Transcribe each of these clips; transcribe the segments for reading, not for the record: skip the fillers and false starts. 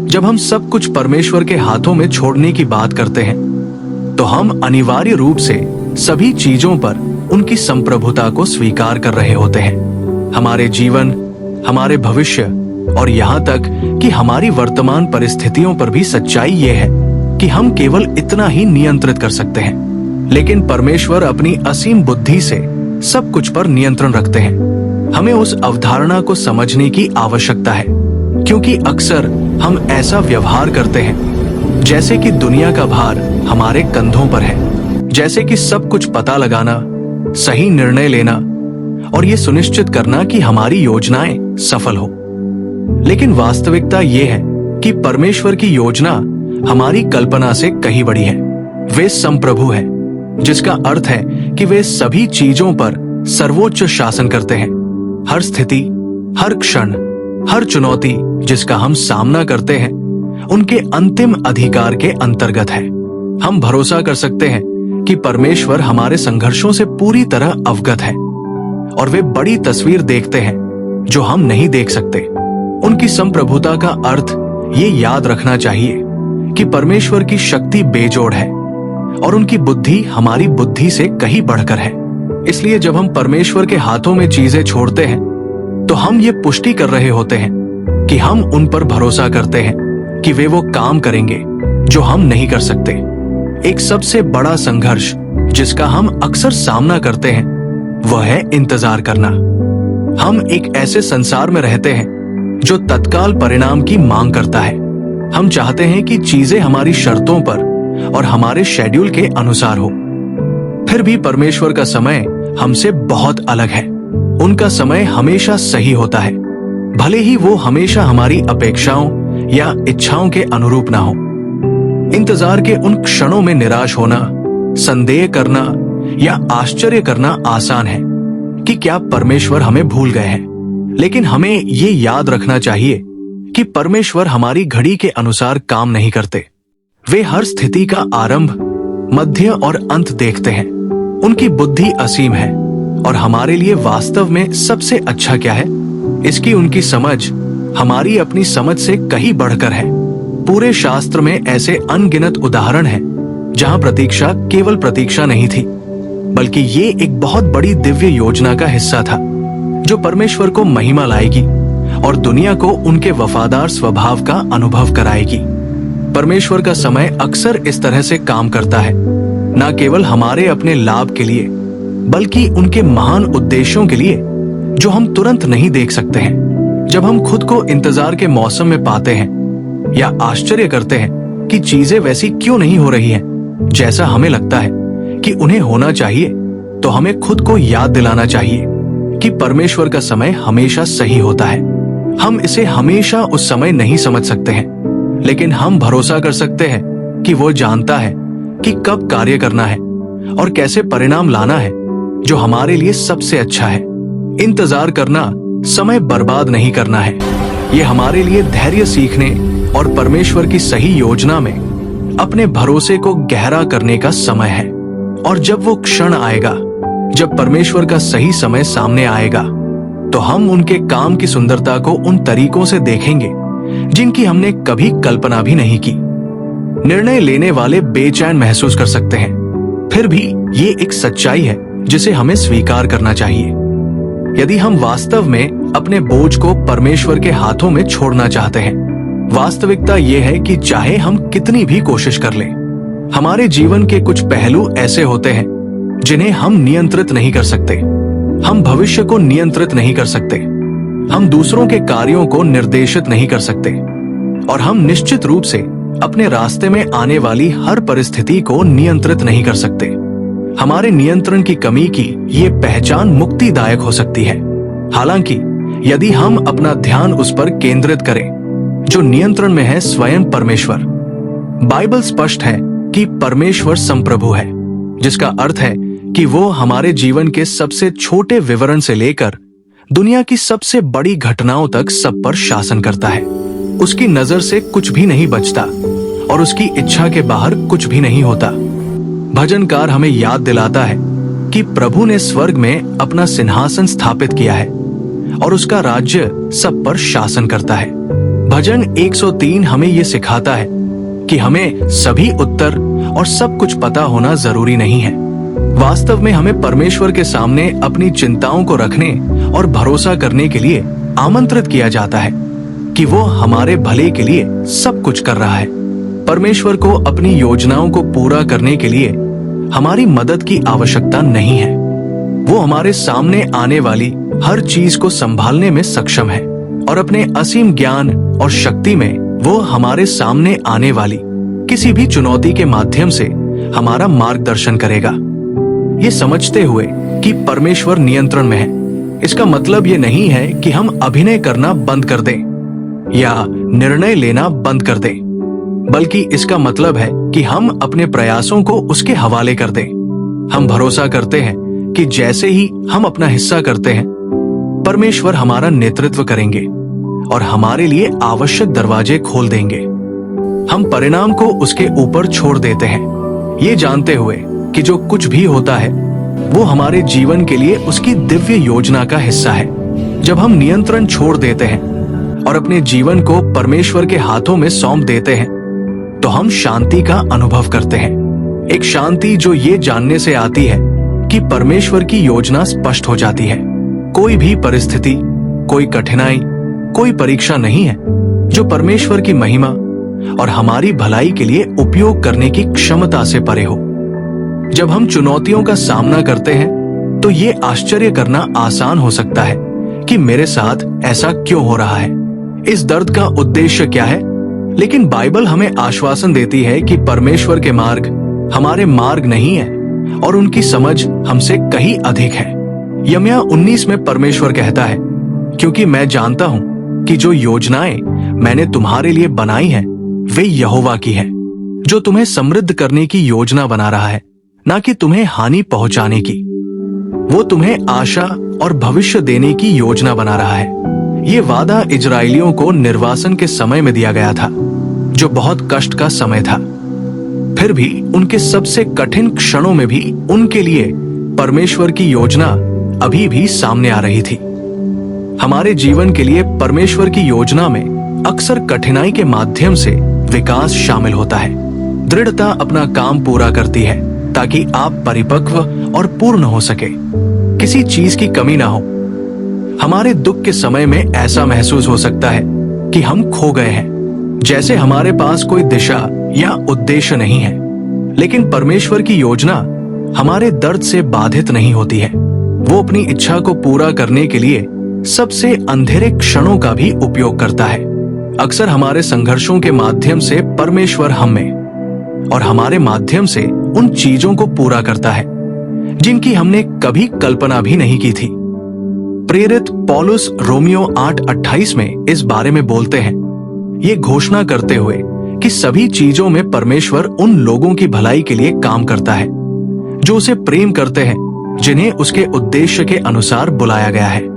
जब हम सब कुछ परमेश्वर के हाथों में छोड़ने की बात करते हैं तो हम अनिवार्य रूप से सभी चीजों पर उनकी संप्रभुता को स्वीकार कर रहे होते हैं। हमारे जीवन, हमारे भविष्य और यहाँ तक कि हमारी वर्तमान परिस्थितियों पर भी सच्चाई ये है कि हम केवल इतना ही नियंत्रित कर सकते हैं, लेकिन परमेश्वर अपनी असीम बुद्धि से सब कुछ पर नियंत्रण रखते हैं। हमें उस अवधारणा को समझने की आवश्यकता है, क्योंकि अक्सर हम ऐसा व्यवहार करते हैं जैसे कि दुनिया का भार हमारे कंधों पर है, जैसे कि सब कुछ पता लगाना, सही निर्णय लेना और ये सुनिश्चित करना कि हमारी योजनाएं सफल हो। लेकिन वास्तविकता ये है कि परमेश्वर की योजना हमारी कल्पना से कहीं बड़ी है। वे संप्रभु हैं, जिसका अर्थ है कि वे सभी चीजों पर सर्वोच्च शासन करते हैं। हर स्थिति, हर क्षण, हर चुनौती जिसका हम सामना करते हैं उनके अंतिम अधिकार के अंतर्गत है। हम भरोसा कर सकते हैं कि परमेश्वर हमारे संघर्षों से पूरी तरह अवगत है और वे बड़ी तस्वीर देखते हैं जो हम नहीं देख सकते। उनकी संप्रभुता का अर्थ ये याद रखना चाहिए कि परमेश्वर की शक्ति बेजोड़ है और उनकी बुद्धि हमारी बुद्धि से कहीं बढ़कर है। इसलिए जब हम परमेश्वर के हाथों में चीजें छोड़ते हैं तो हम ये पुष्टि कर रहे होते हैं कि हम उन पर भरोसा करते हैं कि वे वो काम करेंगे जो हम नहीं कर सकते। एक सबसे बड़ा संघर्ष जिसका हम अक्सर सामना करते हैं वह है इंतजार करना। हम एक ऐसे संसार में रहते हैं जो तत्काल परिणाम की मांग करता है। हम चाहते हैं कि चीजें हमारी शर्तों पर और हमारे शेड्यूल के अनुसार हो। फिर भी परमेश्वर का समय हमसे बहुत अलग है। उनका समय हमेशा सही होता है, भले ही वो हमेशा हमारी अपेक्षाओं या इच्छाओं के अनुरूप ना हो। इंतजार के उन क्षणों में निराश होना, संदेह करना या आश्चर्य करना आसान है कि क्या परमेश्वर हमें भूल गए हैं। लेकिन हमें ये याद रखना चाहिए कि परमेश्वर हमारी घड़ी के अनुसार काम नहीं करते। वे हर स्थिति का आरंभ, मध्य और अंत देखते हैं। उनकी बुद्धि असीम है और हमारे लिए वास्तव में सबसे अच्छा क्या है, इसकी उनकी समझ हमारी अपनी समझ से कहीं बढ़कर है। पूरे शास्त्र में ऐसे अनगिनत उदाहरण हैं जहां प्रतीक्षा केवल प्रतीक्षा नहीं थी, बल्कि ये एक बहुत बड़ी दिव्य योजना का हिस्सा था जो परमेश्वर को महिमा लाएगी और दुनिया को उनके वफादार स्वभाव का अनुभव कराएगी। परमेश्वर का समय अक्सर इस तरह से काम करता है, न केवल हमारे अपने लाभ के लिए बल्कि उनके महान उद्देश्यों के लिए जो हम तुरंत नहीं देख सकते हैं। जब हम खुद को इंतजार के मौसम में पाते हैं या आश्चर्य करते हैं कि चीजें वैसी क्यों नहीं हो रही हैं जैसा हमें लगता है कि उन्हें होना चाहिए, तो हमें खुद को याद दिलाना चाहिए कि परमेश्वर का समय हमेशा सही होता है। हम इसे हमेशा उस समय नहीं समझ सकते हैं, लेकिन हम भरोसा कर सकते हैं कि वो जानता है कि कब कार्य करना है और कैसे परिणाम लाना है जो हमारे लिए सबसे अच्छा है। इंतजार करना समय बर्बाद नहीं करना है, ये हमारे लिए धैर्य सीखने और परमेश्वर की सही योजना में अपने भरोसे को गहरा करने का समय है। और जब वो क्षण आएगा, जब परमेश्वर का सही समय सामने आएगा, तो हम उनके काम की सुंदरता को उन तरीकों से देखेंगे जिनकी हमने कभी कल्पना भी नहीं की। निर्णय लेने वाले बेचैन महसूस कर सकते हैं, फिर भी ये एक सच्चाई है जिसे हमें स्वीकार करना चाहिए। यदि हम वास्तव में अपने बोझ को परमेश्वर के हाथों में छोड़ना चाहते हैं, वास्तविकता यह है कि चाहे हम कितनी भी कोशिश कर लें, हमारे जीवन के कुछ पहलू ऐसे होते हैं जिन्हें हम नियंत्रित नहीं कर सकते। हम भविष्य को नियंत्रित नहीं कर सकते, हम दूसरों के कार्यों को निर्देशित नहीं कर सकते और हम निश्चित रूप से अपने रास्ते में आने वाली हर परिस्थिति को नियंत्रित नहीं कर सकते। हमारे नियंत्रण की कमी की ये पहचान मुक्तिदायक हो सकती है। हालांकि यदि हम अपना ध्यान उस पर केंद्रित करें जो नियंत्रण में है स्वयं परमेश्वर। बाइबल स्पष्ट है कि परमेश्वर संप्रभु है, जिसका अर्थ है कि वो हमारे जीवन के सबसे छोटे विवरण से लेकर दुनिया की सबसे बड़ी घटनाओं तक सब पर शासन करता है। उसकी नजर से कुछ भी नहीं बचता और उसकी इच्छा के बाहर कुछ भी नहीं होता। भजनकार हमें याद दिलाता है कि प्रभु ने स्वर्ग में अपना सिंहासन स्थापित किया है और उसका राज्य सब पर शासन करता है। भजन 103 हमें ये सिखाता है कि हमें सभी उत्तर और सब कुछ पता होना जरूरी नहीं है। वास्तव में हमें परमेश्वर के सामने अपनी चिंताओं को रखने और भरोसा करने के लिए आमंत्रित किया जाता है कि वो हमारे भले के लिए सब कुछ कर रहा है। परमेश्वर को अपनी योजनाओं को पूरा करने के लिए हमारी मदद की आवश्यकता नहीं है। वो हमारे सामने आने वाली हर चीज को संभालने में सक्षम है और अपने असीम ज्ञान और शक्ति में वो हमारे सामने आने वाली किसी भी चुनौती के माध्यम से हमारा मार्गदर्शन करेगा। ये समझते हुए कि परमेश्वर नियंत्रण में है, इसका मतलब ये नहीं है कि हम अभिनय करना बंद कर दें या निर्णय लेना बंद कर दें, बल्कि इसका मतलब है कि हम अपने प्रयासों को उसके हवाले कर दें। हम भरोसा करते हैं कि जैसे ही हम अपना हिस्सा करते हैं, परमेश्वर हमारा नेतृत्व करेंगे और हमारे लिए आवश्यक दरवाजे खोल देंगे। हम परिणाम को उसके ऊपर छोड़ देते हैं, ये जानते हुए कि जो कुछ भी होता है वो हमारे जीवन के लिए उसकी दिव्य योजना का हिस्सा है। जब हम नियंत्रण छोड़ देते हैं और अपने जीवन को परमेश्वर के हाथों में सौंप देते हैं, तो हम शांति का अनुभव करते हैं। एक शांति जो ये जानने से आती है कि परमेश्वर की योजना स्पष्ट हो जाती है। कोई भी परिस्थिति, कोई कठिनाई, कोई परीक्षा नहीं है जो परमेश्वर की महिमा और हमारी भलाई के लिए उपयोग करने की क्षमता से परे हो। जब हम चुनौतियों का सामना करते हैं तो ये आश्चर्य करना आसान हो सकता है कि मेरे साथ ऐसा क्यों हो रहा है, इस दर्द का उद्देश्य क्या है। लेकिन बाइबल हमें आश्वासन देती है कि परमेश्वर के मार्ग हमारे मार्ग नहीं है और उनकी समझ हमसे कहीं अधिक है। यमिया 19 में परमेश्वर कहता है, क्योंकि मैं जानता हूं कि जो योजनाएं मैंने तुम्हारे लिए बनाई हैं वे यहोवा की है, जो तुम्हें समृद्ध करने की योजना बना रहा है, ना कि तुम्हें हानि पहुंचाने की। वो तुम्हें आशा और भविष्य देने की योजना बना रहा है। ये वादा इजरायलियों को निर्वासन के समय में दिया गया था, जो बहुत कष्ट का समय था। फिर भी उनके सबसे कठिन क्षणों में भी उनके लिए परमेश्वर की योजना अभी भी सामने आ रही थी। हमारे जीवन के लिए परमेश्वर की योजना में अक्सर कठिनाई के माध्यम से विकास शामिल होता है। दृढ़ता अपना काम पूरा करती है ताकि आप परिपक्व और पूर्ण हो सके, किसी चीज की कमी ना हो। हमारे दुख के समय में ऐसा महसूस हो सकता है कि हम खो गए हैं, जैसे हमारे पास कोई दिशा या उद्देश्य नहीं है। लेकिन परमेश्वर की योजना हमारे दर्द से बाधित नहीं होती है। वो अपनी इच्छा को पूरा करने के लिए सबसे अंधेरे क्षणों का भी उपयोग करता है। अक्सर हमारे संघर्षों के माध्यम से परमेश्वर हमें और हमारे माध्यम से उन चीजों को पूरा करता है जिनकी हमने कभी कल्पना भी नहीं की थी। प्रेरित पौलुस रोमियो 8:28 में इस बारे में बोलते हैं, ये घोषणा करते हुए कि सभी चीजों में परमेश्वर उन लोगों की भलाई के लिए काम करता है जो उसे प्रेम करते हैं, जिन्हें उसके उद्देश्य के अनुसार बुलाया गया है।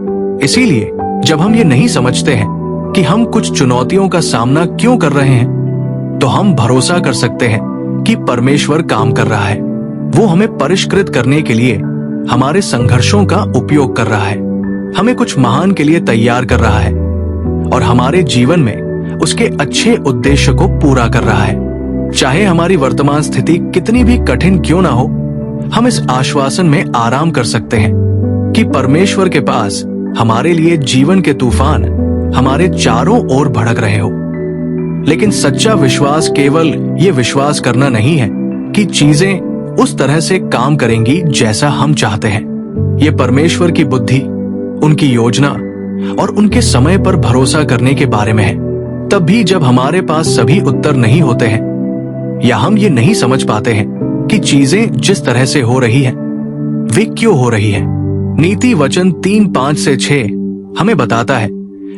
इसीलिए जब हम ये नहीं समझते हैं कि हम कुछ चुनौतियों का सामना क्यों कर रहे हैं, तो हम भरोसा कर सकते हैं कि परमेश्वर काम कर रहा है। वो हमें परिष्कृत करने के लिए हमारे संघर्षों का उपयोग कर रहा है, हमें कुछ महान के लिए तैयार कर रहा है और हमारे जीवन में उसके अच्छे उद्देश्य को पूरा कर रहा है। चाहे हमारी वर्तमान स्थिति कितनी भी कठिन क्यों ना हो, हम इस आश्वासन में आराम कर सकते हैं कि परमेश्वर के पास हमारे लिए जीवन के तूफान हमारे चारों ओर भड़क रहे हो। लेकिन सच्चा विश्वास केवल ये विश्वास करना नहीं है कि चीजें उस तरह से काम करेंगी जैसा हम चाहते हैं। ये परमेश्वर की बुद्धि, उनकी योजना और उनके समय पर भरोसा करने के बारे में है। तब भी जब हमारे पास सभी उत्तर नहीं होते हैं या हम ये नहीं समझ पाते हैं कि चीजें जिस तरह से हो रही है वे क्यों हो रही है। नीति वचन 3:5-6 हमें बताता है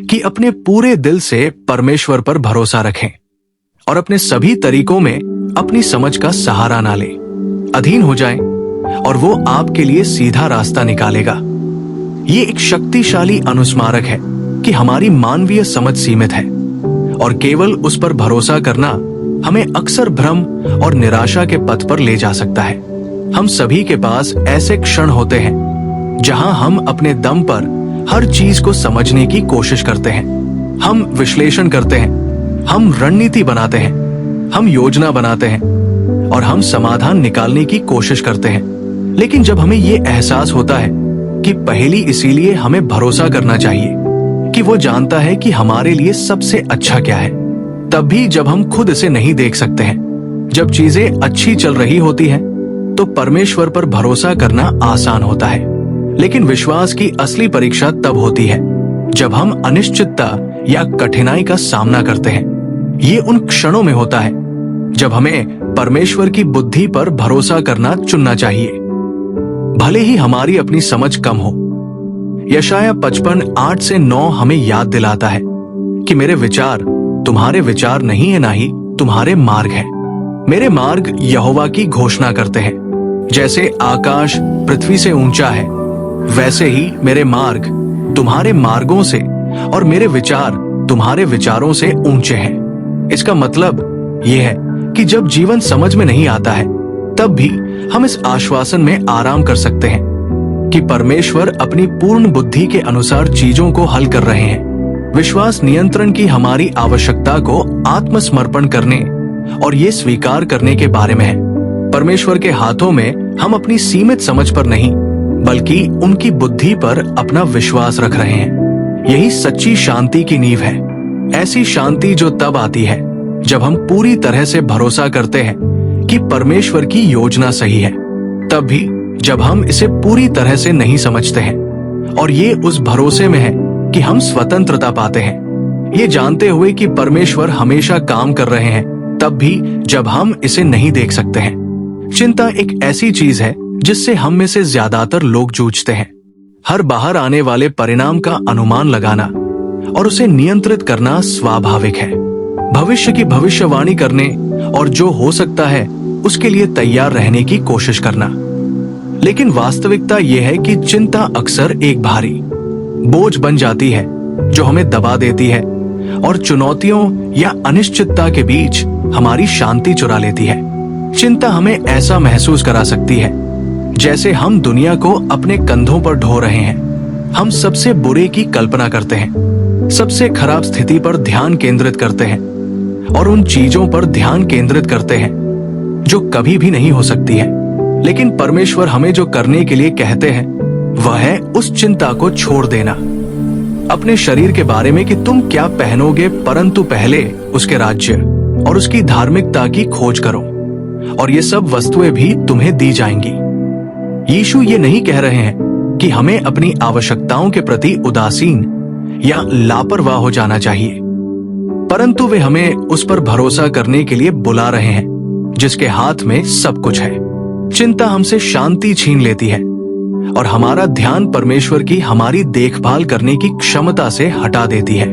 कि अपने पूरे दिल से परमेश्वर पर भरोसा रखें और अपने सभी तरीकों में अपनी समझ का सहारा ना लें। अधीन हो जाएं और वो आपके लिए सीधा रास्ता निकालेगा। ये एक शक्तिशाली अनुस्मारक है कि हमारी मानवीय समझ सीमित है और केवल उस पर भरोसा करना हमें अक्सर भ्रम और निराशा के पथ पर ले जा सकता है। हम सभी के पास ऐसे क्षण होते हैं जहां हम अपने दम पर हर चीज को समझने की कोशिश करते हैं, हम विश्लेषण करते हैं, हम रणनीति बनाते हैं, हम योजना बनाते हैं और हम समाधान निकालने की कोशिश करते हैं। लेकिन जब हमें ये एहसास होता है कि पहेली इसीलिए हमें भरोसा करना चाहिए कि वो जानता है कि हमारे लिए सबसे अच्छा क्या है, तब भी जब हम खुद इसे नहीं देख सकते हैं, जब चीजें अच्छी चल रही होती हैं, तो परमेश्वर पर भरोसा करना आसान होता है। लेकिन विश्वास की असली परीक्षा तब होती है जब हम अनिश्चितता या कठिनाई का सामना करते हैं। ये उन क्षणों में होता है जब हमें परमेश्वर की बुद्धि पर भरोसा करना चुनना चाहिए, भले ही हमारी अपनी समझ कम हो। यशाया 55:8-9 हमें याद दिलाता है कि मेरे विचार तुम्हारे विचार नहीं है, ना ही तुम्हारे मार्ग है। मेरे मार्ग यहोवा की घोषणा करते हैं। जैसे आकाश पृथ्वी से ऊंचा है, वैसे ही मेरे मार्ग तुम्हारे मार्गों से और मेरे विचार तुम्हारे विचारों से ऊंचे हैं। इसका मतलब यह है कि जब जीवन समझ में नहीं आता है, तब भी हम इस आश्वासन में आराम कर सकते हैं कि परमेश्वर अपनी पूर्ण बुद्धि के अनुसार चीजों को हल कर रहे हैं। विश्वास नियंत्रण की हमारी आवश्यकता को आत्मसमर्पण करने और ये स्वीकार करने के बारे में है। परमेश्वर के हाथों में हम अपनी सीमित समझ पर नहीं, बल्कि उनकी बुद्धि पर अपना विश्वास रख रहे हैं। यही सच्ची शांति की नींव है। ऐसी शांति जो तब आती है जब हम पूरी तरह से भरोसा करते हैं कि परमेश्वर की योजना सही है, तब भी जब हम इसे पूरी तरह से नहीं समझते हैं। और ये उस भरोसे में है कि हम स्वतंत्रता पाते हैं, ये जानते हुए कि परमेश्वर हमेशा काम कर रहे हैं, तब भी जब हम इसे नहीं देख सकते हैं। चिंता एक ऐसी चीज है जिससे हम में से ज्यादातर लोग जूझते हैं। हर बाहर आने वाले परिणाम का अनुमान लगाना और उसे नियंत्रित करना स्वाभाविक है। भविष्य की भविष्यवाणी करने और जो हो सकता है उसके लिए तैयार रहने की कोशिश करना। लेकिन वास्तविकता यह है कि चिंता अक्सर एक भारी बोझ बन जाती है जो हमें दबा देती है और चुनौतियों या अनिश्चितता के बीच हमारी शांति चुरा लेती है। चिंता हमें ऐसा महसूस करा सकती है जैसे हम दुनिया को अपने कंधों पर ढो रहे हैं। हम सबसे बुरे की कल्पना करते हैं, सबसे खराब स्थिति पर ध्यान केंद्रित करते हैं और उन चीजों पर ध्यान केंद्रित करते हैं जो कभी भी नहीं हो सकती है। लेकिन परमेश्वर हमें जो करने के लिए कहते हैं वह है उस चिंता को छोड़ देना। अपने शरीर के बारे में कि तुम क्या पहनोगे, परंतु पहले उसके राज्य और उसकी धार्मिकता की खोज करो और ये सब वस्तुएं भी तुम्हें दी जाएंगी। यीशु ये नहीं कह रहे हैं कि हमें अपनी आवश्यकताओं के प्रति उदासीन या लापरवाह हो जाना चाहिए, परंतु वे हमें उस पर भरोसा करने के लिए बुला रहे हैं जिसके हाथ में सब कुछ है। चिंता हमसे शांति छीन लेती है और हमारा ध्यान परमेश्वर की हमारी देखभाल करने की क्षमता से हटा देती है।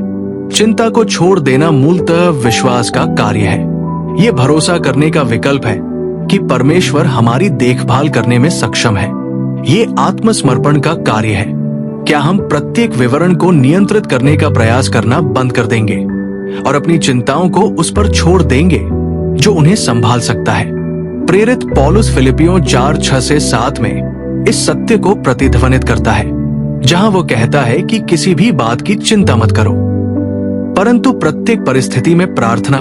चिंता को छोड़ देना मूलतः विश्वास का कार्य है। ये भरोसा करने का विकल्प है कि परमेश्वर हमारी देखभाल करने में सक्षम है। ये आत्मसमर्पण का कार्य है। क्या हम प्रत्येक विवरण को नियंत्रित करने का प्रयास करना बंद कर देंगे और अपनी चिंताओं को उस पर छोड़ देंगे जो उन्हें संभाल सकता है? प्रेरित पौलुस फिलिपियों 4:6-7 में इस सत्य को प्रतिध्वनित करता है, जहां वो कहता है कि किसी भी बात की चिंता मत करो, परंतु प्रत्येक परिस्थिति में प्रार्थना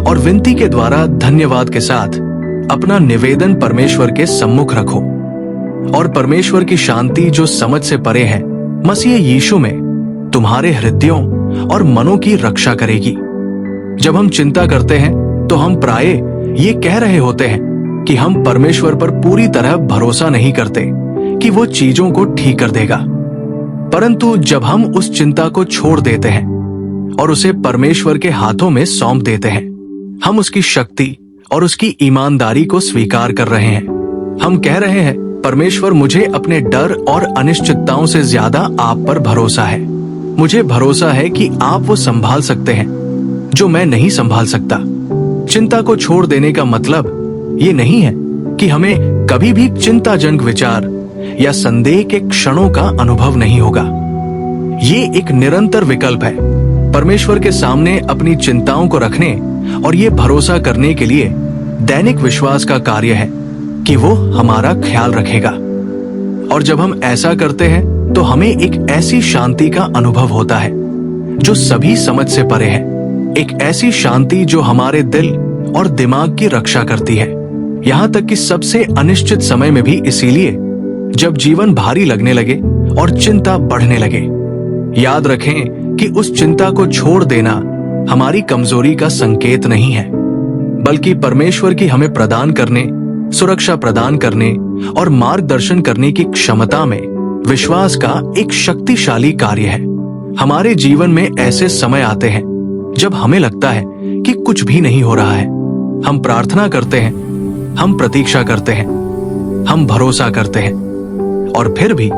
और विनती के द्वारा धन्यवाद के साथ अपना निवेदन परमेश्वर के सम्मुख रखो और परमेश्वर की शांति जो समझ से परे है मसीह यीशु में तुम्हारे हृदयों और मनों की रक्षा करेगी। जब हम चिंता करते हैं तो हम प्राय ये कह रहे होते हैं कि हम परमेश्वर पर पूरी तरह भरोसा नहीं करते कि वो चीजों को ठीक कर देगा। परंतु जब हम उस चिंता को छोड़ देते हैं और उसे परमेश्वर के हाथों में सौंप देते हैं, हम उसकी शक्ति और उसकी ईमानदारी को स्वीकार कर रहे हैं। हम कह रहे हैं, परमेश्वर मुझे अपने डर और अनिश्चितताओं से ज्यादा आप पर भरोसा है। मुझे भरोसा है कि आप वो संभाल सकते हैं जो मैं नहीं संभाल सकता। चिंता को छोड़ देने का मतलब ये नहीं है कि हमें कभी भी चिंताजनक विचार या संदेह के क्षणों का अनुभव नहीं होगा। ये एक निरंतर विकल्प है, परमेश्वर के सामने अपनी चिंताओं को रखने और ये भरोसा करने के लिए दैनिक विश्वास का कार्य है कि वो हमारा ख्याल रखेगा। और जब हम ऐसा करते हैं तो हमें एक ऐसी शांति का अनुभव होता है जो सभी समझ से परे है, एक ऐसी शांति जो हमारे दिल और दिमाग की रक्षा करती है, यहाँ तक कि सबसे अनिश्चित समय में भी। इसीलिए जब जीवन भारी लगने लगे और चिंता बढ़ने लगे, याद रखें कि उस चिंता को छोड़ देना हमारी कमजोरी का संकेत नहीं है, बल्कि परमेश्वर की हमें प्रदान करने, सुरक्षा प्रदान करने और मार्गदर्शन करने की क्षमता में विश्वास का एक शक्तिशाली कार्य है। हमारे जीवन में ऐसे समय आते हैं जब हमें लगता है कि कुछ भी नहीं हो रहा है। हम प्रार्थना करते हैं, हम प्रतीक्षा करते हैं, हम भरोसा करते हैं, और फिर भी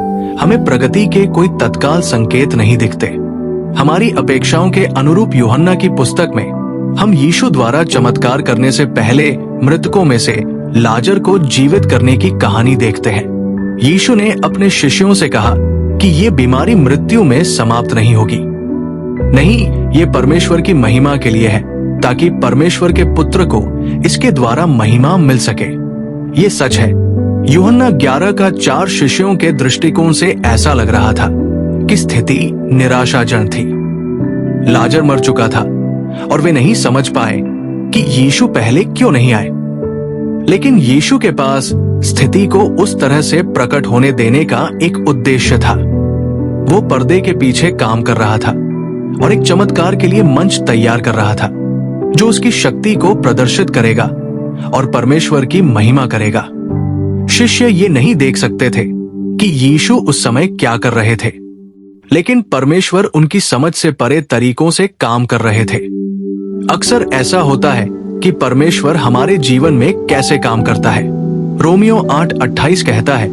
हमें प्रगति के कोई तत्काल संकेत नहीं दिखते। हमारी अपेक्षाओं के अनुरूप यूहन्ना की पुस्तक में हम यीशु द्वारा चमत्कार करने से पहले मृतकों में से लाजर को जीवित करने की कहानी देखते हैं। यीशु ने अपने शिष्यों से कहा कि ये बीमारी मृत्यु में समाप्त नहीं होगी। नहीं, ये परमेश्वर की महिमा के लिए है, ताकि परमेश्वर के पुत्र को इसके द्वारा महिमा मिल सके। ये सच है। यूहन्ना 11 का 4 शिष्यों के दृष्टिकोण से ऐसा लग रहा था कि स्थिति निराशाजनक थी। लाजर मर चुका था और वे नहीं समझ पाए कि यीशु पहले क्यों नहीं आए। लेकिन यीशु के पास स्थिति को उस तरह से प्रकट होने देने का एक उद्देश्य था। वो पर्दे के पीछे काम कर रहा था और एक चमत्कार के लिए मंच तैयार कर रहा था, जो उसकी शक्ति को प्रदर्शित करेगा और परमेश्वर की महिमा करेगा। शिष्य ये नहीं देख सकते थे कि यीशु उस समय क्या कर रहे थे, लेकिन परमेश्वर उनकी समझ से परे तरीकों से काम कर रहे थे। अक्सर ऐसा होता है कि परमेश्वर हमारे जीवन में कैसे काम करता है। रोमियो 8:28 कहता है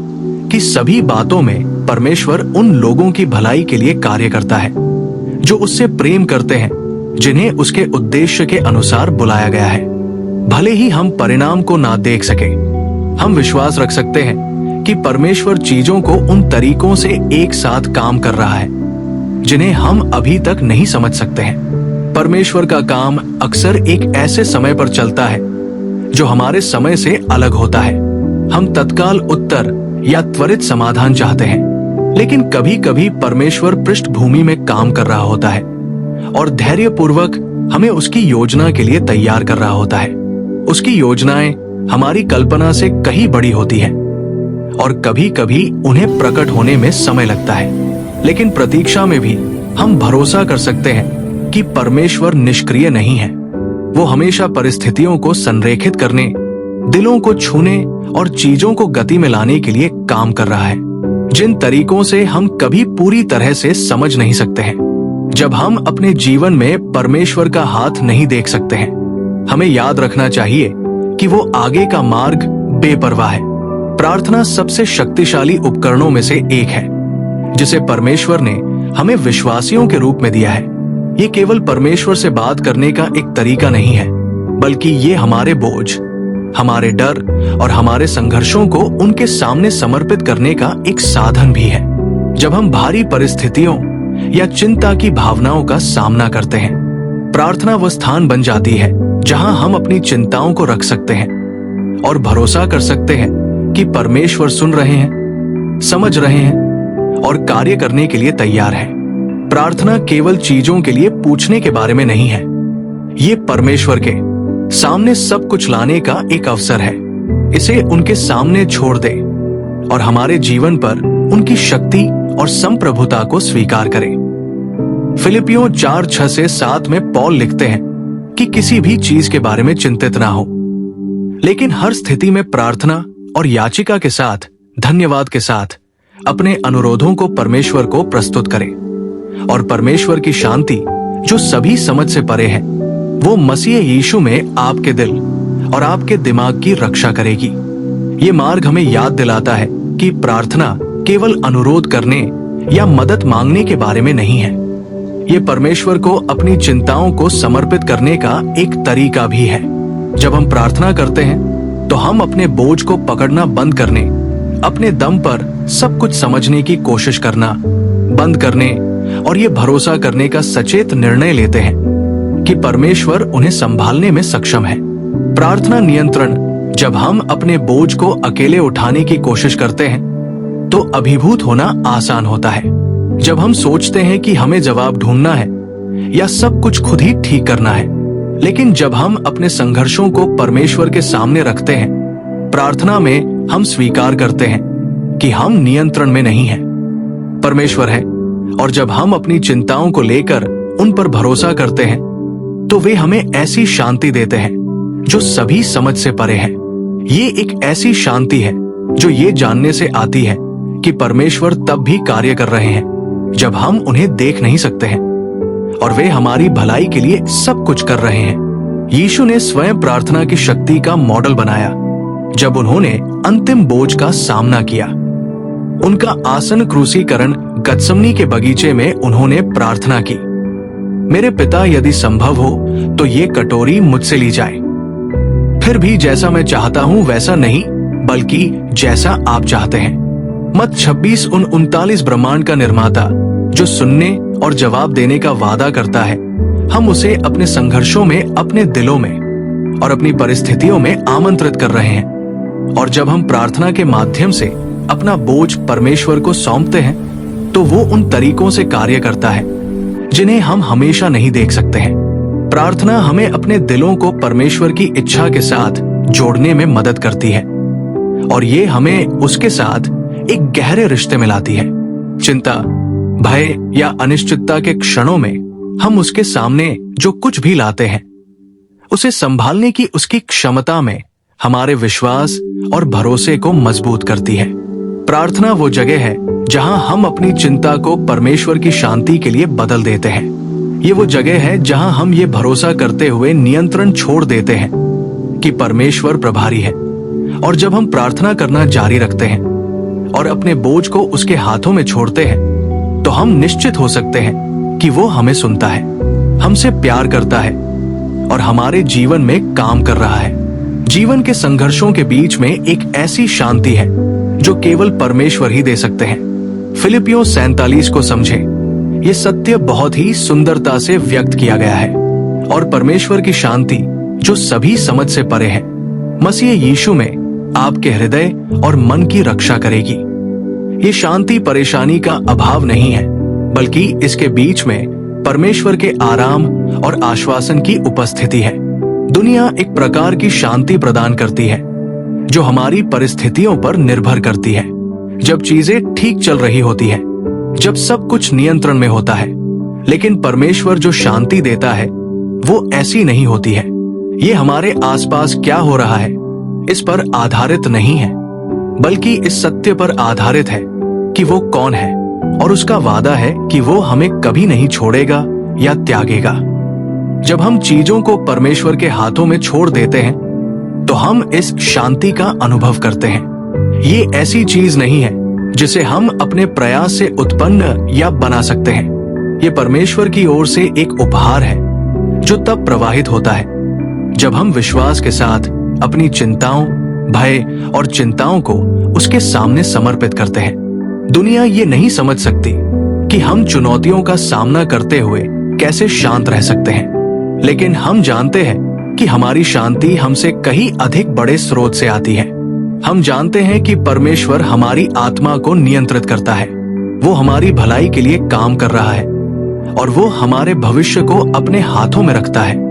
कि सभी बातों में परमेश्वर उन लोगों की भलाई के लिए कार्य करता है जो उससे प्रेम करते हैं, जिन्हें उसके उद्देश्य के अनुसार बुलाया गया है। भले ही हम परिणाम को ना देख सके, हम विश्वास रख सकते हैं कि परमेश्वर चीजों को उन तरीकों से एक साथ काम कर रहा है जिन्हें हम अभी तक नहीं समझ सकते हैं। परमेश्वर का काम अक्सर एक ऐसे समय पर चलता है जो हमारे समय से अलग होता है। हम तत्काल उत्तर या त्वरित समाधान चाहते हैं, लेकिन कभी कभी परमेश्वर पृष्ठभूमि में काम कर रहा होता है और धैर्यपूर्वक हमें उसकी योजना के लिए तैयार कर रहा होता है। उसकी योजनाएं हमारी कल्पना से कहीं बड़ी होती है और कभी कभी उन्हें प्रकट होने में समय लगता है, लेकिन प्रतीक्षा में भी हम भरोसा कर सकते हैं कि परमेश्वर निष्क्रिय नहीं है। वो हमेशा परिस्थितियों को संरेखित करने, दिलों को छूने और चीजों को गति में लाने के लिए काम कर रहा है, जिन तरीकों से हम कभी पूरी तरह से समझ नहीं सकते हैं। जब हम अपने जीवन में परमेश्वर का हाथ नहीं देख सकते हैं, हमें याद रखना चाहिए कि वो आगे का मार्ग बेपरवाह है। प्रार्थना सबसे शक्तिशाली उपकरणों में से एक है जिसे परमेश्वर ने हमें विश्वासियों के रूप में दिया है। ये केवल परमेश्वर से बात करने का एक तरीका नहीं है, बल्कि ये हमारे बोझ, हमारे डर और हमारे संघर्षों को उनके सामने समर्पित करने का एक साधन भी है। जब हम भारी परिस्थितियों या चिंता की भावनाओं का सामना करते हैं, प्रार्थना वो स्थान बन जाती है जहां हम अपनी चिंताओं को रख सकते हैं और भरोसा कर सकते हैं कि परमेश्वर सुन रहे हैं, समझ रहे हैं और कार्य करने के लिए तैयार है। प्रार्थना केवल चीजों के लिए पूछने के बारे में नहीं है, ये परमेश्वर के सामने सब कुछ लाने का एक अवसर है। इसे उनके सामने छोड़ दे और हमारे जीवन पर उनकी शक्ति और संप्रभुता को स्वीकार करें। फिलिपियों 4:6-7 में पौल लिखते हैं कि किसी भी चीज के बारे में चिंतित ना हो, लेकिन हर स्थिति में प्रार्थना और याचिका के साथ, धन्यवाद के साथ अपने अनुरोधों को परमेश्वर को प्रस्तुत करें, और परमेश्वर की शांति जो सभी समझ से परे है, वो मसीह यीशु में आपके दिल और आपके दिमाग की रक्षा करेगी। ये मार्ग हमें याद दिलाता है कि प्रार्थना केवल अनुरोध करने या मदद मांगने के बारे में नहीं है। ये परमेश्वर को अपनी चिंताओं को समर्पित करने का एक तरीका भी है। जब हम प्रार्थना करते हैं तो हम अपने बोझ को पकड़ना बंद करने, अपने दम पर सब कुछ समझने की कोशिश करना बंद करने और ये भरोसा करने का सचेत निर्णय लेते हैं कि परमेश्वर उन्हें संभालने में सक्षम है। प्रार्थना नियंत्रण, जब हम अपने बोझ को अकेले उठाने की कोशिश करते हैं तो अभिभूत होना आसान होता है। जब हम सोचते हैं कि हमें जवाब ढूंढना है या सब कुछ खुद ही ठीक करना है। लेकिन जब हम अपने संघर्षों को परमेश्वर के सामने रखते हैं, प्रार्थना में हम स्वीकार करते हैं कि हम नियंत्रण में नहीं हैं, परमेश्वर है। और जब हम अपनी चिंताओं को लेकर उन पर भरोसा करते हैं, तो वे हमें ऐसी शांति देते हैं जो सभी समझ से परे है। ये एक ऐसी शांति है जो ये जानने से आती है कि परमेश्वर तब भी कार्य कर रहे हैं जब हम उन्हें देख नहीं सकते हैं, और वे हमारी भलाई के लिए सब कुछ कर रहे हैं। यीशु ने स्वयं प्रार्थना की शक्ति का मॉडल बनाया जब उन्होंने अंतिम बोझ का सामना किया। उनका आसन क्रूसीकरण गत्समनी के बगीचे में उन्होंने प्रार्थना की, मेरे पिता यदि संभव हो तो ये कटोरी मुझसे ली जाए, फिर भी जैसा मैं चाहता हूं वैसा नहीं बल्कि जैसा आप चाहते हैं। मत्ती 26:39 ब्रह्मांड का निर्माता जो सुनने और जवाब देने का वादा करता है, हम उसे अपने संघर्षों में, अपने दिलों में और अपनी परिस्थितियों में आमंत्रित कर रहे हैं। और जब हम प्रार्थना के माध्यम से अपना बोझ परमेश्वर को सौंपते हैं, तो वो उन तरीकों से कार्य करता है जिन्हें हम हमेशा नहीं देख सकते हैं। प्रार्थना हमें अपने दिलों को परमेश्वर की इच्छा के साथ जोड़ने में मदद करती है, और ये हमें उसके साथ एक गहरे रिश्ते में लाती है। चिंता, भय या अनिश्चितता के क्षणों में हम उसके सामने जो कुछ भी लाते हैं, उसे संभालने की उसकी क्षमता में हमारे विश्वास और भरोसे को मजबूत करती है। प्रार्थना वो जगह है जहां हम अपनी चिंता को परमेश्वर की शांति के लिए बदल देते हैं। ये वो जगह है जहां हम ये भरोसा करते हुए नियंत्रण छोड़ देते हैं कि परमेश्वर प्रभारी है। और जब हम प्रार्थना करना जारी रखते हैं और अपने बोझ को उसके हाथों में छोड़ते हैं, तो हम निश्चित हो सकते हैं कि वो हमें सुनता है, हमसे प्यार करता है और हमारे जीवन में काम कर रहा है। जीवन के संघर्षों के बीच में एक ऐसी शांति है जो केवल परमेश्वर ही दे सकते हैं। फिलिपियों 47 को समझे, ये सत्य बहुत ही सुंदरता से व्यक्त किया गया है। और परमेश्वर की शांति जो सभी समझ से परे है, मसीह यीशु में आपके हृदय और मन की रक्षा करेगी। ये शांति परेशानी का अभाव नहीं है, बल्कि इसके बीच में परमेश्वर के आराम और आश्वासन की उपस्थिति है। दुनिया एक प्रकार की शांति प्रदान करती है जो हमारी परिस्थितियों पर निर्भर करती है। जब चीजें ठीक चल रही होती है, जब सब कुछ नियंत्रण में होता है, लेकिन परमेश्वर जो शांति देता है वो ऐसी नहीं होती है। ये हमारे आसपास क्या हो रहा है इस पर आधारित नहीं है, बल्कि इस सत्य पर आधारित है कि वो कौन है, और उसका वादा है कि वो हमें कभी नहीं छोड़ेगा या त्यागेगा। जब हम चीजों को परमेश्वर के हाथों में छोड़ देते हैं, तो हम इस शांति का अनुभव करते हैं। ये ऐसी चीज नहीं है जिसे हम अपने प्रयास से उत्पन्न या बना सकते हैं। ये परमेश्वर की ओर से एक उपहार है जो तब प्रवाहित होता है जब हम विश्वास के साथ अपनी चिंताओं, भय और चिंताओं को उसके सामने समर्पित करते हैं। दुनिया ये नहीं समझ सकती कि हम चुनौतियों का सामना करते हुए कैसे शांत रह सकते हैं, लेकिन हम जानते हैं कि हमारी शांति हमसे कहीं अधिक बड़े स्रोत से आती है। हम जानते हैं कि परमेश्वर हमारी आत्मा को नियंत्रित करता है, वो हमारी भलाई के लिए काम कर रहा है और वो हमारे भविष्य को अपने हाथों में रखता है।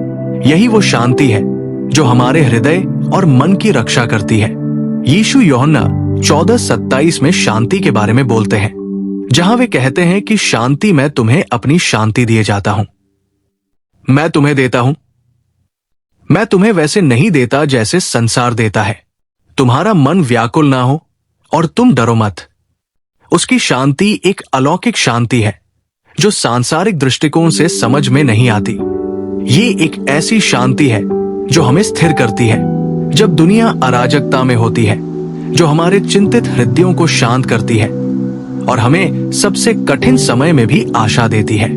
यही वो शांति है जो हमारे हृदय और मन की रक्षा करती है। यीशु यूहन्ना 14:27 में शांति के बारे में बोलते हैं, जहां वे कहते हैं कि शांति मैं तुम्हें अपनी शांति दिए जाता हूं, मैं तुम्हें देता हूं। मैं तुम्हें वैसे नहीं देता जैसे संसार देता है। तुम्हारा मन व्याकुल ना हो और तुम डरो मत। उसकी शांति एक अलौकिक शांति है जो सांसारिक दृष्टिकोण से समझ में नहीं आती। ये एक ऐसी शांति है जो हमें स्थिर करती है जब दुनिया अराजकता में होती है, जो हमारे चिंतित हृदयों को शांत करती है और हमें सबसे कठिन समय में भी आशा देती है।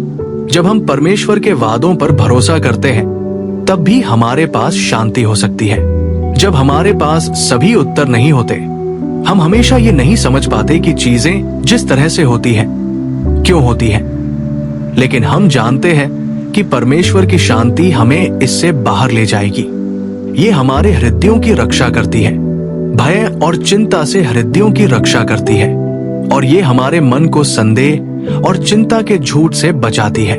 जब हम परमेश्वर के वादों पर भरोसा करते हैं, तब भी हमारे पास शांति हो सकती है। जब हमारे पास सभी उत्तर नहीं होते, हम हमेशा ये नहीं समझ पाते कि चीजें जिस तरह से होती है क्यों होती है, लेकिन हम जानते हैं कि परमेश्वर की शांति हमें इससे बाहर ले जाएगी। ये हमारे हृदयों की रक्षा करती है, भय और चिंता से हृदयों की रक्षा करती है, और ये हमारे मन को संदेह और चिंता के झूठ से बचाती है।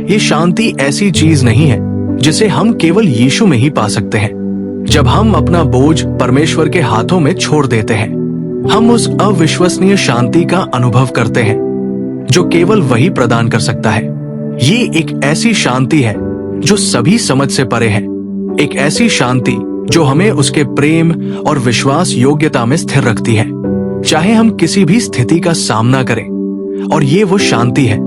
ये शांति ऐसी चीज नहीं है जिसे हम केवल यीशु में ही पा सकते हैं। जब हम अपना बोझ परमेश्वर के हाथों में छोड़ देते हैं, हम उस अविश्वसनीय शांति का अनुभव करते हैं जो केवल वही प्रदान कर सकता है। ये एक ऐसी शांति है जो सभी समझ से परे है, एक ऐसी शांति जो हमें उसके प्रेम और विश्वास योग्यता में स्थिर रखती है, चाहे हम किसी भी स्थिति का सामना करें। और ये वो शांति है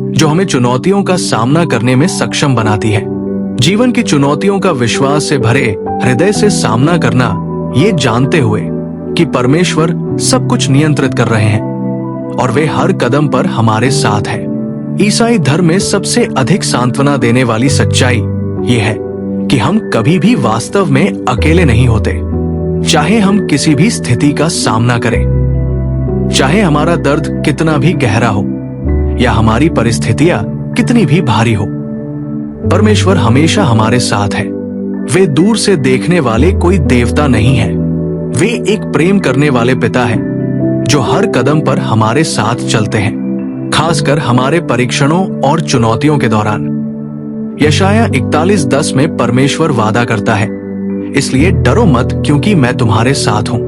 जो हमें चुनौतियों का सामना करने में सक्षम बनाती है। जीवन की चुनौतियों का विश्वास से भरे हृदय से सामना करना, ये जानते हुए कि परमेश्वर सब कुछ नियंत्रित कर रहे हैं और वे हर कदम पर हमारे साथ हैं। ईसाई धर्म में सबसे अधिक सांत्वना देने वाली सच्चाई ये है कि हम कभी भी वास्तव में अकेले नहीं होते। चाहे हम किसी भी स्थिति का सामना करें, चाहे हमारा दर्द कितना भी गहरा हो या हमारी परिस्थितियां कितनी भी भारी हो, परमेश्वर हमेशा हमारे साथ है। वे दूर से देखने वाले कोई देवता नहीं है, वे एक प्रेम करने वाले पिता हैं जो हर कदम पर हमारे साथ चलते हैं, खासकर हमारे परीक्षणों और चुनौतियों के दौरान। यशाया 41:10 में परमेश्वर वादा करता है, इसलिए डरो मत क्योंकि मैं तुम्हारे साथ हूं।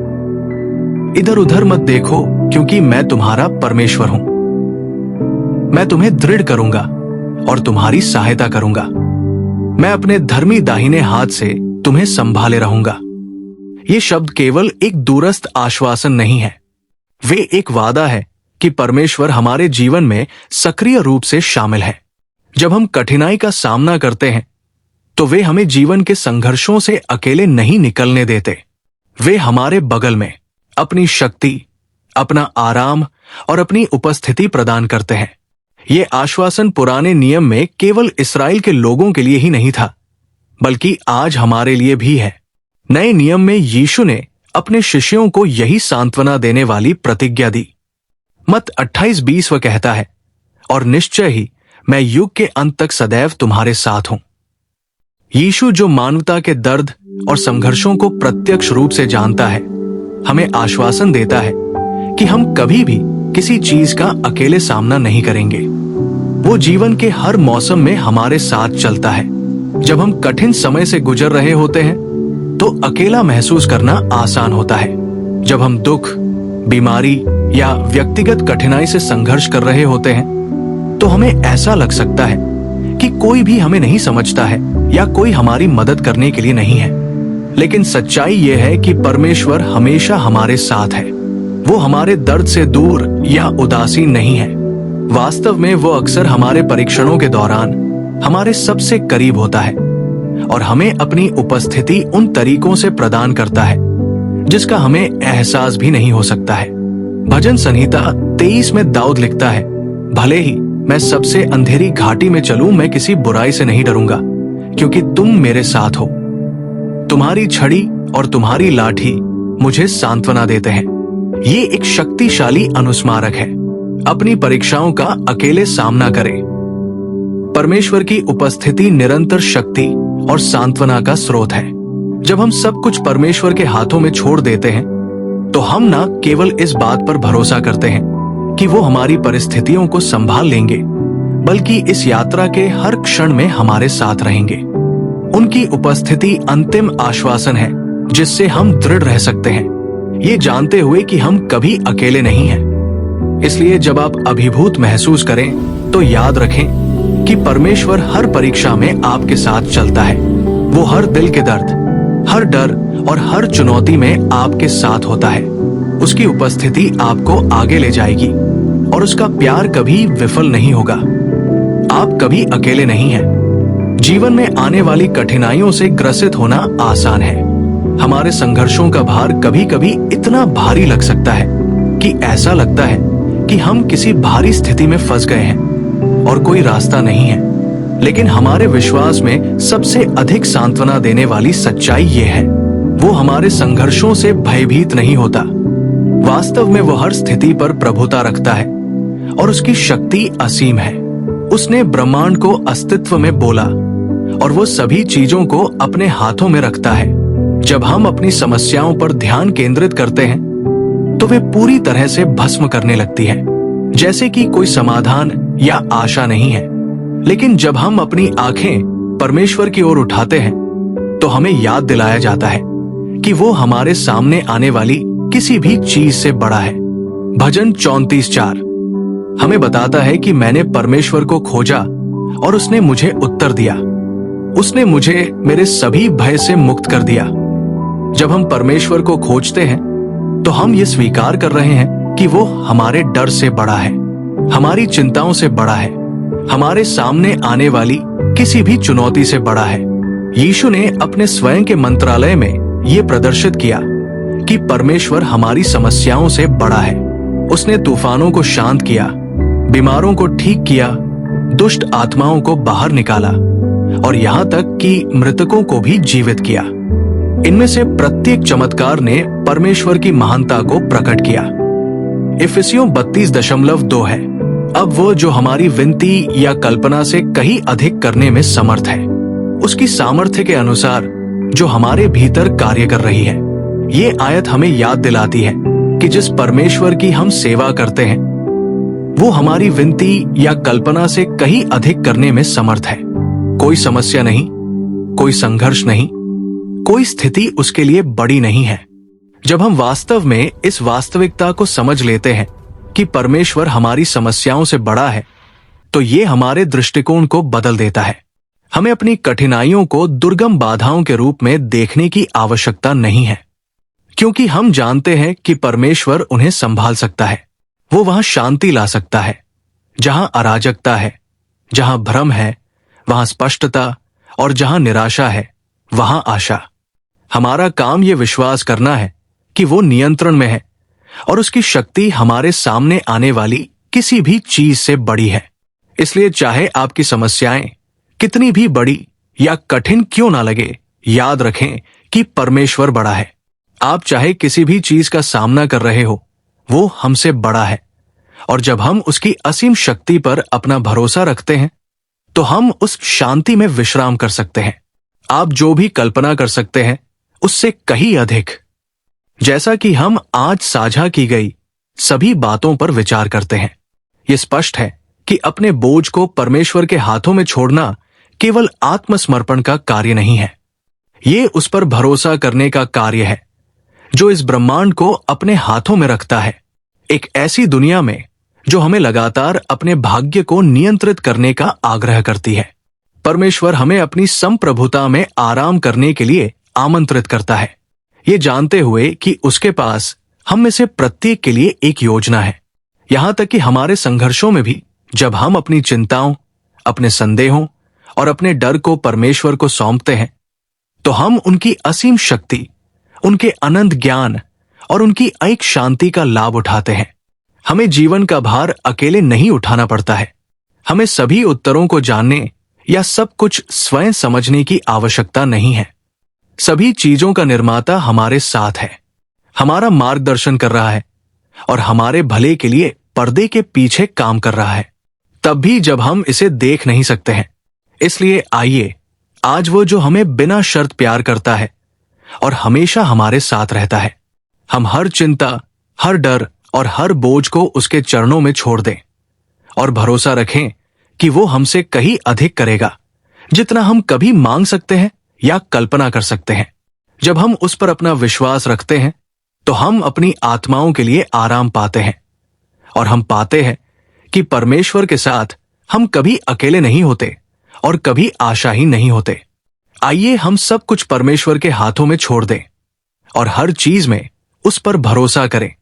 इधर उधर मत देखो क्योंकि मैं तुम्हारा परमेश्वर हूं। मैं तुम्हें दृढ़ करूंगा और तुम्हारी सहायता करूंगा। मैं अपने धर्मी दाहिने हाथ से तुम्हें संभाले रहूंगा। ये शब्द केवल एक दूरस्थ आश्वासन नहीं है, वे एक वादा है कि परमेश्वर हमारे जीवन में सक्रिय रूप से शामिल है। जब हम कठिनाई का सामना करते हैं तो वे हमें जीवन के संघर्षों से अकेले नहीं निकलने देते। वे हमारे बगल में अपनी शक्ति, अपना आराम और अपनी उपस्थिति प्रदान करते हैं। ये आश्वासन पुराने नियम में केवल इस्राएल के लोगों के लिए ही नहीं था, बल्कि आज हमारे लिए भी है। नए नियम में यीशु ने अपने शिष्यों को यही सांत्वना देने वाली प्रतिज्ञा दी। मत्ती 28:20 वह कहता है, और निश्चय ही मैं युग के अंत तक सदैव तुम्हारे साथ हूं। यीशु जो मानवता के दर्द और संघर्षों को प्रत्यक्ष रूप से जानता है, हमें आश्वासन देता है कि हम कभी भी किसी चीज का अकेले सामना नहीं करेंगे। वो जीवन के हर मौसम में हमारे साथ चलता है। जब हम कठिन समय से गुजर रहे होते हैं तो अकेला महसूस करना आसान होता है। जब हम दुख, बीमारी या व्यक्तिगत कठिनाई से संघर्ष कर रहे होते हैं तो हमें ऐसा लग सकता है कि कोई भी हमें नहीं समझता है या कोई हमारी मदद करने के लिए नहीं है। लेकिन सच्चाई यह है कि परमेश्वर हमेशा हमारे साथ है। वो हमारे दर्द से दूर या उदासीन नहीं है। वास्तव में वो अक्सर हमारे परीक्षणों के दौरान हमारे सबसे करीब होता है और हमें अपनी उपस्थिति उन तरीकों से प्रदान करता है जिसका हमें एहसास भी नहीं हो सकता है। भजन संहिता 23 में दाऊद लिखता है, भले ही मैं सबसे अंधेरी घाटी में चलूं, मैं किसी बुराई से नहीं डरूंगा, क्योंकि तुम मेरे साथ हो। तुम्हारी छड़ी और तुम्हारी लाठी मुझे सांत्वना देते हैं। ये एक शक्तिशाली अनुस्मारक है। अपनी परीक्षाओं का अकेले सामना करें। परमेश्वर की उपस्थिति निरंतर शक्ति और सांत्वना का स्रोत है। जब हम सब कुछ परमेश्वर के हाथों में छोड़ देते हैं तो हम न केवल इस बात पर भरोसा करते हैं कि वो हमारी परिस्थितियों को संभाल लेंगे, बल्कि इस यात्रा के हर क्षण में हमारे साथ रहेंगे। उनकी उपस्थिति अंतिम आश्वासन है जिससे हम दृढ़ रह सकते हैं, ये जानते हुए कि हम कभी अकेले नहीं हैं। इसलिए जब आप अभिभूत महसूस करें तो याद रखें कि परमेश्वर हर परीक्षा में आपके साथ चलता है। वो हर दिल के दर्द, हर डर और हर चुनौती में आपके साथ होता है। उसकी उपस्थिति आपको आगे ले जाएगी और उसका प्यार कभी विफल नहीं होगा। आप कभी अकेले नहीं हैं। जीवन में आने वाली कठिनाइयों से ग्रसित होना आसान है। हमारे संघर्षों का भार कभी कभी इतना भारी लग सकता है कि ऐसा लगता है कि हम किसी भारी स्थिति में फंस गए हैं और कोई रास्ता नहीं है। लेकिन हमारे विश्वास में सबसे अधिक सांत्वना देने वाली सच्चाई ये है, वो हमारे संघर्षों से भयभीत नहीं होता। वास्तव में वो हर स्थिति पर प्रभुता रखता है और उसकी शक्ति असीम है। उसने ब्रह्मांड को अस्तित्व में बोला और वो सभी चीजों को अपने हाथों में रखता है। जब हम अपनी समस्याओं पर ध्यान केंद्रित करते हैं तो वे पूरी तरह से भस्म करने लगती है, जैसे कि कोई समाधान या आशा नहीं है। लेकिन जब हम अपनी आंखें परमेश्वर की ओर उठाते हैं तो हमें याद दिलाया जाता है कि वो हमारे सामने आने वाली किसी भी चीज से बड़ा है। भजन 34:4 हमें बताता है कि मैंने परमेश्वर को खोजा और उसने मुझे उत्तर दिया। उसने मुझे मेरे सभी भय से मुक्त कर दिया। जब हम परमेश्वर को खोजते हैं तो हम ये स्वीकार कर रहे हैं कि वो हमारे डर से बड़ा है, हमारी चिंताओं से बड़ा है, हमारे सामने आने वाली किसी भी चुनौती से बड़ा है। यीशु ने अपने स्वयं के मंत्रालय में ये प्रदर्शित किया कि परमेश्वर हमारी समस्याओं से बड़ा है। उसने तूफानों को शांत किया, बीमारों को ठीक किया, दुष्ट आत्माओं को बाहर निकाला और यहाँ तक कि मृतकों को भी जीवित किया। इनमें से प्रत्येक चमत्कार ने परमेश्वर की महानता को प्रकट किया। इफिसियों 32:2 है, अब वो जो हमारी विनती या कल्पना से कहीं अधिक करने में समर्थ है, उसकी सामर्थ्य के अनुसार जो हमारे भीतर कार्य कर रही है। ये आयत हमें याद दिलाती है कि जिस परमेश्वर की हम सेवा करते हैं वो हमारी विनती या कल्पना से कहीं अधिक करने में समर्थ है। कोई समस्या नहीं, कोई संघर्ष नहीं, कोई स्थिति उसके लिए बड़ी नहीं है। जब हम वास्तव में इस वास्तविकता को समझ लेते हैं कि परमेश्वर हमारी समस्याओं से बड़ा है तो ये हमारे दृष्टिकोण को बदल देता है। हमें अपनी कठिनाइयों को दुर्गम बाधाओं के रूप में देखने की आवश्यकता नहीं है, क्योंकि हम जानते हैं कि परमेश्वर उन्हें संभाल सकता है। वो वहां शांति ला सकता है जहां अराजकता है, जहां भ्रम है वहां स्पष्टता, और जहां निराशा है वहां आशा। हमारा काम ये विश्वास करना है कि वो नियंत्रण में है और उसकी शक्ति हमारे सामने आने वाली किसी भी चीज से बड़ी है। इसलिए चाहे आपकी समस्याएं कितनी भी बड़ी या कठिन क्यों ना लगे, याद रखें कि परमेश्वर बड़ा है। आप चाहे किसी भी चीज का सामना कर रहे हो, वो हमसे बड़ा है, और जब हम उसकी असीम शक्ति पर अपना भरोसा रखते हैं तो हम उस शांति में विश्राम कर सकते हैं। आप जो भी कल्पना कर सकते हैं उससे कहीं अधिक। जैसा कि हम आज साझा की गई सभी बातों पर विचार करते हैं, ये स्पष्ट है कि अपने बोझ को परमेश्वर के हाथों में छोड़ना केवल आत्मसमर्पण का कार्य नहीं है, ये उस पर भरोसा करने का कार्य है जो इस ब्रह्मांड को अपने हाथों में रखता है। एक ऐसी दुनिया में जो हमें लगातार अपने भाग्य को नियंत्रित करने का आग्रह करती है, परमेश्वर हमें अपनी संप्रभुता में आराम करने के लिए आमंत्रित करता है, ये जानते हुए कि उसके पास हम में से प्रत्येक के लिए एक योजना है। यहां तक कि हमारे संघर्षों में भी जब हम अपनी चिंताओं, अपने संदेहों और अपने डर को परमेश्वर को सौंपते हैं तो हम उनकी असीम शक्ति, उनके अनंत ज्ञान और उनकी ऐक शांति का लाभ उठाते हैं। हमें जीवन का भार अकेले नहीं उठाना पड़ता है। हमें सभी उत्तरों को जानने या सब कुछ स्वयं समझने की आवश्यकता नहीं है। सभी चीजों का निर्माता हमारे साथ है, हमारा मार्गदर्शन कर रहा है और हमारे भले के लिए पर्दे के पीछे काम कर रहा है, तब भी जब हम इसे देख नहीं सकते हैं। इसलिए आइए, आज वो जो हमें बिना शर्त प्यार करता है और हमेशा हमारे साथ रहता है, हम हर चिंता, हर डर और हर बोझ को उसके चरणों में छोड़ दें और भरोसा रखें कि वो हमसे कहीं अधिक करेगा जितना हम कभी मांग सकते हैं या कल्पना कर सकते हैं। जब हम उस पर अपना विश्वास रखते हैं तो हम अपनी आत्माओं के लिए आराम पाते हैं और हम पाते हैं कि परमेश्वर के साथ हम कभी अकेले नहीं होते और कभी आशाहीन नहीं होते। आइए हम सब कुछ परमेश्वर के हाथों में छोड़ दें और हर चीज में उस पर भरोसा करें,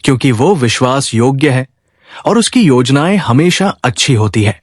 क्योंकि वो विश्वास योग्य है और उसकी योजनाएं हमेशा अच्छी होती है।